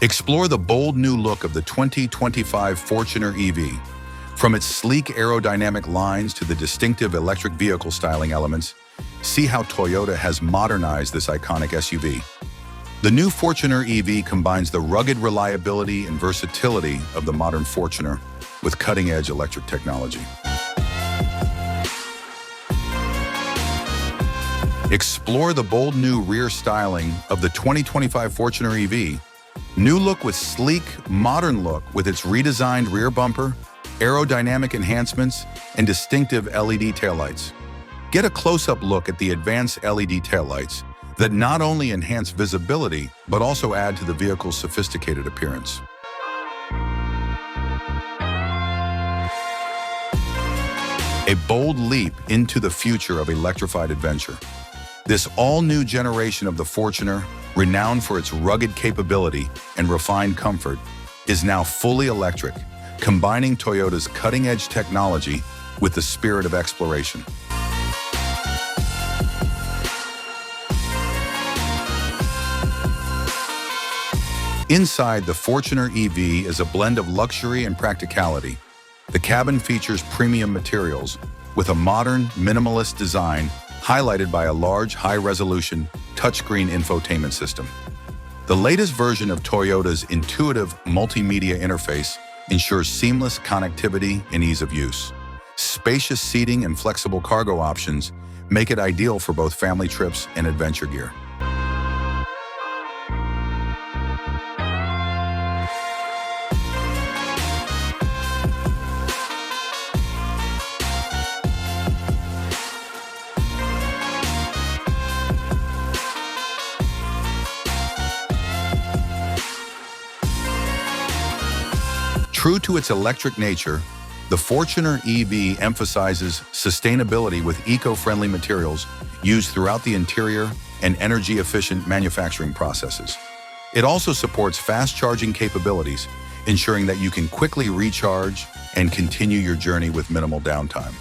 Explore the bold new look of the 2025 Fortuner EV. From its sleek aerodynamic lines to the distinctive electric vehicle styling elements, see how Toyota has modernized this iconic SUV. The new Fortuner EV combines the rugged reliability and versatility of the modern Fortuner with cutting-edge electric technology. Explore the bold new rear styling of the 2025 Fortuner EV. New look with sleek, modern look with its redesigned rear bumper, aerodynamic enhancements, and distinctive LED taillights. Get a close-up look at the advanced LED taillights that not only enhance visibility, but also add to the vehicle's sophisticated appearance. A bold leap into the future of electrified adventure. This all-new generation of the Fortuner, renowned for its rugged capability and refined comfort, is now fully electric, combining Toyota's cutting-edge technology with the spirit of exploration. Inside, the Fortuner EV is a blend of luxury and practicality. The cabin features premium materials with a modern, minimalist design highlighted by a large, high-resolution, touchscreen infotainment system. The latest version of Toyota's intuitive multimedia interface ensures seamless connectivity and ease of use. Spacious seating and flexible cargo options make it ideal for both family trips and adventure gear. True to its electric nature, the Fortuner EV emphasizes sustainability with eco-friendly materials used throughout the interior and energy-efficient manufacturing processes. It also supports fast charging capabilities, ensuring that you can quickly recharge and continue your journey with minimal downtime.